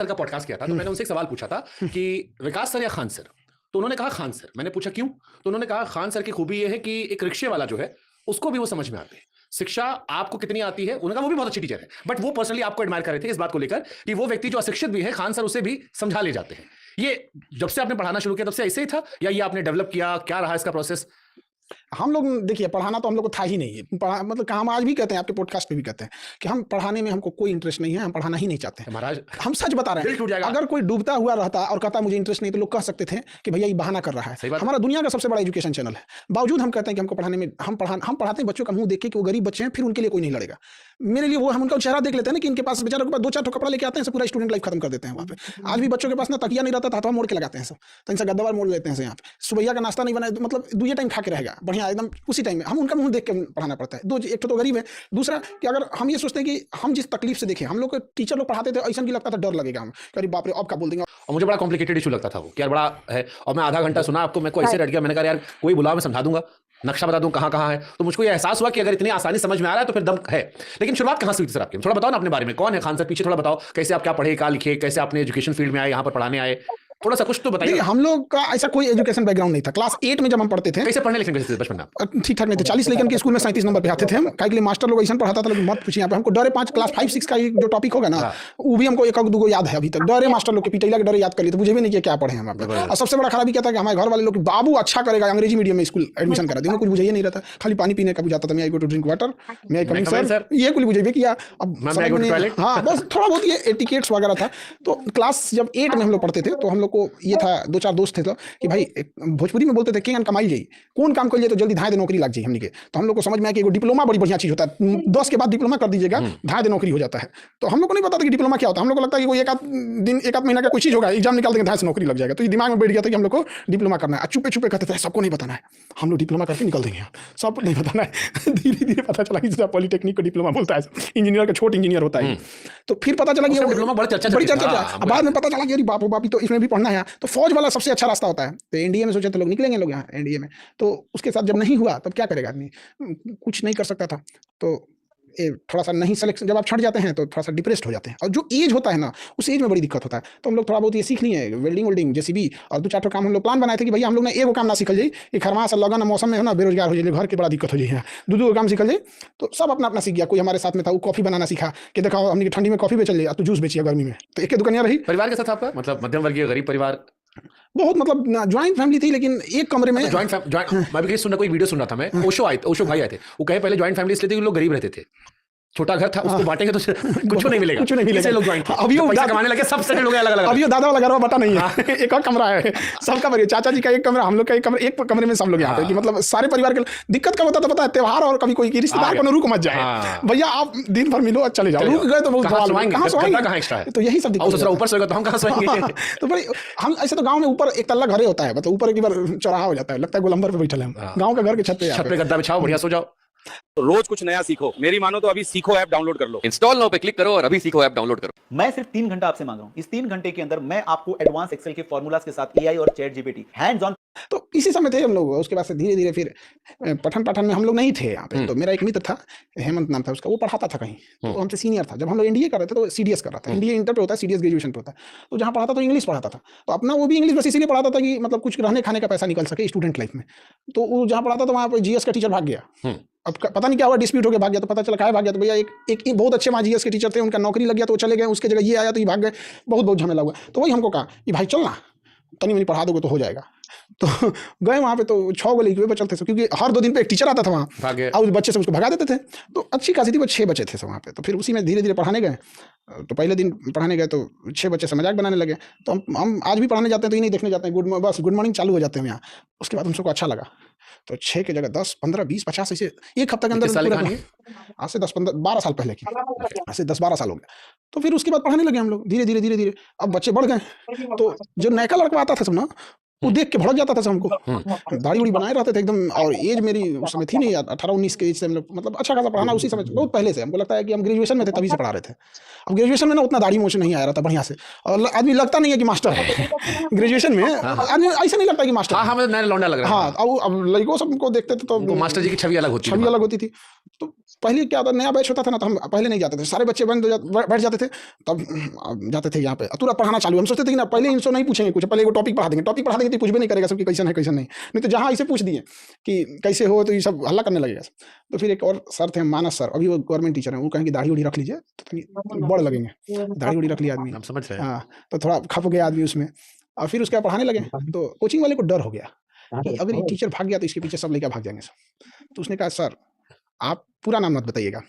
Sir का podcast किया था तो मैंने उनसे एक सवाल पूछा था कि विकास सर या खान सर, तो उन्होंने कहा खान सर। मैंने पूछा क्यों, तो उन्होंने कहा खान सर की खूबी ये है कि एक रिक्शे वाला जो है उसको भी वो समझ में आते हैं। शिक्षा आपको कितनी आती है, उन्होंने कहा वो भी बहुत अच्छी टीचर है, बट वो पर्सनली आपको एडमायर कर रहे थे इस बात को लेकर कि वो व्यक्ति जो अशिक्षित भी है, खान सर उसे भी समझा ले जाते हैं। ये जब से आपने पढ़ाना शुरू किया तब से ऐसे ही था या ये आपने डेवलप किया, क्या रहा इसका प्रोसेस? हम लोग देखिए पढ़ाना तो हम लोग को था ही नहीं है। मतलब हम आज भी कहते हैं, आपके पॉडकास्ट पे भी कहते हैं कि हम पढ़ाने में हमको कोई इंटरेस्ट नहीं है, हम पढ़ाना ही नहीं चाहते हैं। महाराज हम सच बता रहे हैं, अगर कोई डूबता हुआ रहता और कहता मुझे इंटरेस्ट नहीं, तो लोग कह सकते थे कि भैया ये बहाना कर रहा है। हमारा दुनिया का सबसे बड़ा एजुकेशन चैनल है, बावजूद हम कहते हैं कि हमको पढ़ाने में हम पढ़ाते हैं बच्चों का मुंह देख के कि वो गरीब बच्चे हैं, फिर उनके लिए कोई नहीं लड़ेगा। मेरे लिए वो हम उनका चेहरा देख लेते हैं ना कि इनके पास बेचारों के पास 2-4 कपड़ा लेके आते हैं, पूरा स्टूडेंट लाइफ खत्म कर देते हैं वहाँ पे। आज भी बच्चों के पास ना तकिया नहीं रहता, हाथों मोड़ के लगाते हैं सब, तो इनसे गद्दावार मोड़ लेते हैं यहाँ पे। सुबह का नाश्ता नहीं बना, मतलब 2 टाइम खा के रहेगा बढ़िया एकदम उसी टाइम में। हम उनका मुंह देख के पढ़ाना पड़ता है। एक तो गरीब है, दूसरा कि अगर हम ये सोचते हैं कि हम जिस तकलीफ से देखें, हम लोग टीचर लोग पढ़ाते थे ऐसा नहीं लगता था, डर लगेगा हम अरे बाप रे अब क्या बोल देंगे। और मुझे बड़ा कॉम्प्लिकेटेड इशू लगता था वो कि यार बड़ा है, और मैं आधा घंटा सुना आपको, मैं को ऐसे रट गया। मैंने कहा यार कोई बुलाओ मैं समझा दूंगा, नक्शा बता दूं कहां कहां है। तो मुझको ये एहसास हुआ कि अगर इतनी आसानी समझ में आ रहा है तो फिर दम है। लेकिन शुरुआत कहां से हुई थी सर आपकी? थोड़ा बताओ ना अपने बारे में, कौन है खान सर, पीछे थोड़ा बताओ, कैसे आप क्या पढ़े क्या लिखे, कैसे आपने एजुकेशन फील्ड में आए, यहाँ पर पढ़ाने आए, थोड़ा सा कुछ तो बताइए। हम लोग का ऐसा कोई एजुकेशन बैकग्राउंड नहीं था। क्लास 8 में जब हम पढ़ते थे, कैसे पढ़ने लिखने कैसे बचपन में? ठीक ठाक नहीं थे। 40 लेकिन के स्कूल में 37 नंबर पे आते थे हम। काहे के लिए मास्टर लोग ऐसा पढ़ाता था, लेकिन मत पूछिए। यहाँ पे हमको डरे 5 क्लास 5-6 का जो टॉपिक होगा ना, वो भी हमको 1-2 याद है अभी तक। डरे मास्टर लोग के पिटैला के डरे याद कर लिए, तो मुझे भी नहीं किया क्या पढ़े हम आप। और सबसे बड़ा खराबी क्या था कि हमारे घर वाले लोग बाबू अच्छा करेगा अंग्रेजी मीडियम में स्कूल एडमिशन करा दिया। कुछ बुझे ही नहीं रहता, खाली पानी पीने का बुझाता था। मैं आई गो टू ड्रिंक वाटर, मैं कमिंग सर, ये कुछ बुझे भी किया। अब हाँ बस थोड़ा बहुत ये एटिकेट्स वगैरह था। तो क्लास जब 8 में हम लोग पढ़ते थे तो हम लोग को ये था, 2-4 दोस्त थे तो कि भाई भोजपुरी में बोलते थे किंग कमाई जाई, कौन काम कर लिए तो जल्दी धाए दे नौकरी लग जाए हमने के। तो हम लोग को समझ में आया कि डिप्लोमा बड़ी बढ़िया चीज होता है, 10 के बाद डिप्लोमा कर दीजिएगा, धाए दे नौकरी हो जाता है। तो हम लोग को नहीं पता था कि डिप्लोमा क्या होता है। हम लोग को लगता है कि कोई 1-8 महीना का कोई चीज होगा, एग्जाम निकाल देंगे, धाए से नौकरी लग जाएगा। तो ये दिमाग में बैठ गया था कि हम लोग को डिप्लोमा करना है। चुपे छुपे कहते थे सबको नहीं बताना है, हम लोग डिप्लोमा करके निकल देंगे, सब नहीं बताना है। धीरे धीरे पता चला कि पॉलिटेक्निक को डिप्लोमा बोलता है, इंजीनियर का छोट इंजीनियर होता है। तो फिर पता चला कि डिप्लोमा बड़ी चर्चा, बाद में पता चला कि बाप बापी तो इसमें भी पढ़ना है। तो फौज वाला सबसे अच्छा रास्ता होता है। तो एनडीए में सोचे तो लोग निकलेंगे, लोग यहाँ एनडीए में। तो उसके साथ जब नहीं हुआ तब क्या करेगा आदमी, कुछ नहीं कर सकता था। तो थोड़ा सा नहीं सिलेक्शन, जब आप छट जाते हैं तो थोड़ा सा डिप्रेस्ड हो जाते हैं। और जो एज होता है ना, उस एज में बड़ी दिक्कत होता है। तो हम लोग थोड़ा बहुत ये सीख लिए, वेल्डिंग जेसीबी और 2-4 काम हम लोग प्लान बनाए थे कि भैया हम लोग ने एगो काम ना सीखल जाए, एक हरमा से लगन मौसम में हो ना बेरोजगार हो जाए, घर की बड़ा दिक्कत हो जाए, 2-2 काम सीखल जाए। तो सब अपना अपना सीख गया। कोई हमारे साथ में था, वो कॉफी बनाना सीखा कि देखो हमने ठंडी में कॉफी बेच लिया, तो जूस बेचिए गर्मी में। तो एक दुकानिया रही। परिवार के साथ आपका मतलब मध्यम वर्गीय गरीब परिवार? बहुत मतलब ज्वाइंट फैमिली थी, लेकिन एक कमरे में मैं भी सुनना, कोई वीडियो सुन रहा था मैं, ओशो भाई आए थे, वो कहे पहले ज्वाइंट फैमिली इसलिए थी कि लोग गरीब रहते थे, छोटा घर था, उसको बांटेंगे तो कुछ नहीं मिलेगा, कुछ नहीं मिलेगा। लोग ज्वाइंट अभी पैसा कमाने लगे, सब सेटल हो गया अलग अलग। अभी दादा वाला घर बटा नहीं है, एक और कमरा है सबका। बढ़िया चाचा जी का एक कमरा, हम लोग का एक कमरा, एक कमरे में सब लोग यहाँ पे कि मतलब सारे परिवार के। दिक्कत का होता था पता है, त्योहार और कभी कोई रिश्तेदार को रुक मत जाए, भैया आप दिन भर मिलो चले जाओ, रुक गए तो बहुत। तो यही सब ऊपर सोएगा तो हम कहाँ सोएंगे? तो भाई हम ऐसे तो गाँव में ऊपर एक तल्ला घरे होता है, मतलब ऊपर एक बार चौराहा हो जाता है, लगता है गोलंबर पे बैठे हम गाँव के घर के छत पे गद्दा बिछाओ, बढ़िया सो जाओ। तो रोज कुछ नया सीखो। मेरी मानो तो अभी सीखो ऐप डाउनलोड कर लो, इंस्टॉल नाउ पे क्लिक करो और अभी सीखो ऐप डाउनलोड करो। मैं सिर्फ 3 घंटा आपसे मांग रहा हूं। इस 3 घंटे के अंदर मैं आपको एडवांस एक्सेल के फॉर्मूलाज के साथ एआई और चैट जीपीटी हैंड्स ऑन। तो इसी समय थे हम लोग। उसके बाद से धीरे धीरे फिर पठन में हम लोग नहीं थे यहाँ पे। तो मेरा एक मित्र था, हेमंत नाम था उसका, वो पढ़ाता था कहीं, तो हमसे सीनियर था। जब हम लोग एनडीए कर रहे थे तो सीडीएस कर रहा था। एनडीए इंटर पे होता है, सीडीएस ग्रेजुएशन पे होता है। तो जहाँ पढ़ाता तो इंग्लिश पढ़ाता था, तो अपना वो भी इंग्लिश बस इसीलिए पढ़ाता था कि मतलब कुछ रहने खाने का पैसा निकल सके स्टूडेंट लाइफ में। तो वो जहाँ पढ़ाता था वहाँ पर जीएस का टीचर भाग गया। अब पता नहीं क्या हुआ, डिस्प्यूट हो गया, भाग गया। तो पता चला क्या भाग गया, तो भैया एक बहुत अच्छे वहाँ जीएस के टीचर थे, उनका नौकरी लग गया तो वो चले गए, उसके जगह ये आया तो ये भाग गए। बहुत झमेला हुआ। तो वही हमको कहा कि भाई चलना तनी मनी पढ़ा दोगे तो हो जाएगा। तो गए वहाँ पे, तो 6 गो लड़के बचल थे, क्योंकि हर 2 दिन पे एक टीचर आता था वहाँ, और बच्चे से उसको भगा देते थे। तो अच्छी खासी थी, वो 6 बच्चे थे वहाँ पे। तो फिर उसी में धीरे धीरे पढ़ाने गए। तो पहले दिन पढ़ाने गए तो 6 बच्चे से मजाक बनाने लगे। तो हम आज भी पढ़ाने जाते हैं तो ये नहीं देखने जाते हैं, बस गुड मॉर्निंग चालू हो जाते हैं यहाँ। उसके बाद हमको अच्छा लगा, तो 6 की जगह 10, 15, 20, 50 ऐसे एक हफ्ते के अंदर, आज से 10-12 साल पहले की, आज से 10-12 साल हो गया। तो फिर उसके बाद पढ़ाने लगे हम लोग धीरे धीरे। अब बच्चे बढ़ गए, तो जो नया लड़का आता था सब ना, वो देख के भड़क जाता था हमको। दाढ़ी उड़ी बनाए रहते थे एकदम, और एज मेरी उस समय थी नहीं, 18-19 के एज से हम लोग मतलब अच्छा खासा पढ़ाना उसी समय बहुत पहले से। हमको लगता है कि हम ग्रेजुएशन में थे तभी से पढ़ा रहे थे। अब ग्रेजुएशन में ना उतना दाढ़ी मोछ नहीं आ रहा था बढ़िया से, और आदमी लगता नहीं है कि मास्टर है। ग्रेजुएशन में आदमी ऐसा नहीं लगता कि मास्टर, हमें लौंडा लग रहा है। हाँ, अब लड़कों सबको देखते थे तो मास्टर जी की छवि अलग होती थी। तो पहले क्या होता, नया बैच होता था ना, तो हम पहले नहीं जाते थे, सारे बच्चे बैठ जाते थे, तब जाते थे यहाँ पे तुरंत पढ़ाना चालू। हम सोचते थे कि ना पहले इनसे नहीं पूछेंगे कुछ, पहले वो टॉपिक पढ़ा देंगे तो कुछ भी नहीं करेगा सबकी कैसे है कैसे नहीं तो जहाँ इसे पूछ दिए कि कैसे हो तो ये सब हल्ला करने लगेगा। तो फिर एक और सर थे मानस सर, अभी वो गवर्नमेंट टीचर हैं, वो कहेंगे दाढ़ी उड़ी रख लीजिए तो बड़ लगेंगे, दाढ़ी उड़ी रख लिया आदमी, हम समझ रहे हैं। हाँ, तो थोड़ा खप गया आदमी उसमें, और फिर उसके बाद पढ़ाने लगे। तो कोचिंग वाले को डर हो गया कि अगर ये टीचर भाग गया तो इसके पीछे सब लेकर भाग जाएंगे सब। तो उसने कहा सर आप पूरा नाम मत बताइएगा,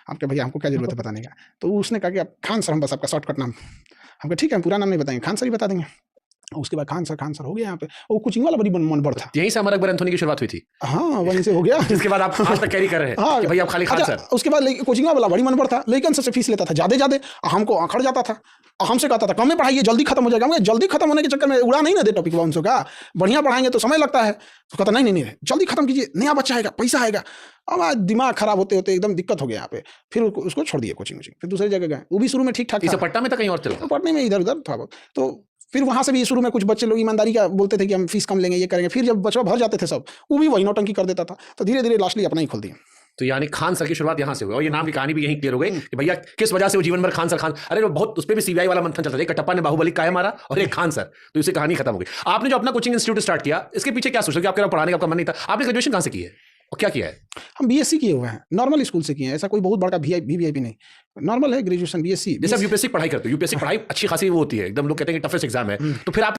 आपके भैया हमको क्या जरूरत है बताने का। तो उसने कहा कि आप खान सर, हम बस आपका शॉर्टकट नाम। हम कहा ठीक है, हम पूरा नाम नहीं बताएंगे, खान सर ही बता देंगे। उसके बाद खान सर हो गया यहाँ पे। वो कोचिंग वाला बड़ी मनबड़ था। यहीं से हमारा अकबर एंथोनी की शुरुआत हुई थी। हाँ, वहीं से हो गया। जिसके बाद आप आज तक कैरी कर रहे हैं हाँ, कि भाई आप खाली खान अच्छा, सर। उसके बाद कोचिंग वाला बड़ी मनबड़ था, लेकिन सबसे फीस लेता था ज्यादा, हमको अखड़ जाता था, हमसे कहता था कम में पढ़ाइए जल्दी खत्म हो जाएगा। हम जल्दी खत्म होने के चक्कर में उड़ा नहीं ना दे टॉपिक उनसे का, बढ़िया पढ़ाएंगे तो समय लगता है। तो कहता नहीं जल्दी खत्म कीजिए, नया बच्चा आएगा, पैसा आएगा। अब आज दिमाग खराब होते होते एकदम दिक्कत हो गया यहाँ पे। फिर उसको छोड़ दिया कोचिंग, फिर दूसरी जगह गए। वो भी शुरू में ठीक ठाक इसे था, पट्टा में था कहीं और चला? पढ़ने में इधर उधर था बहुत। तो फिर वहां से भी शुरू में कुछ बच्चे लोग ईमानदारी का बोलते थे कि हम फीस कम लेंगे, ये करेंगे। फिर जब बच्चा भर जाते थे सब, वो भी वही नौटंकी कर देता था। तो धीरे धीरे लास्टली अपना ही खोल दिया। तो यानी खान सर की शुरुआत यहाँ से हुई, और ये नाम की कहानी भी यहीं क्लियर हो गई कि भैया किस वजह से वो जीवन भर खान सर। अरे वो बहुत, उस पर भी सीबीआई वाला मंथन चलता था, एक कटप्पा ने बाहुबली काहे मारा और एक खान सर, तो इससे कहानी खत्म हो गई। आपने जो अपना कोचिंग इंस्टीट्यूट स्टार्ट किया, इसके पीछे क्या सोचा कि आपके पढ़ाने का आपका मन नहीं था? आपने ग्रेजुएशन कहाँ से की है और क्या किया है? हम बीएससी किए हुए हैं, नॉर्मल स्कूल से किए हैं, ऐसा कोई बहुत बड़का वीवीआईपी नहीं, नॉर्मल है ग्रेजुएशन बीएससी। जैसे आप यूपीएससी पढ़ाई करते हो, यूपीएससी पढ़ाई अच्छी खासी वो होती है, एकदम लोग कहते हैं कि टफेस्ट एग्जाम है, तो फिर आप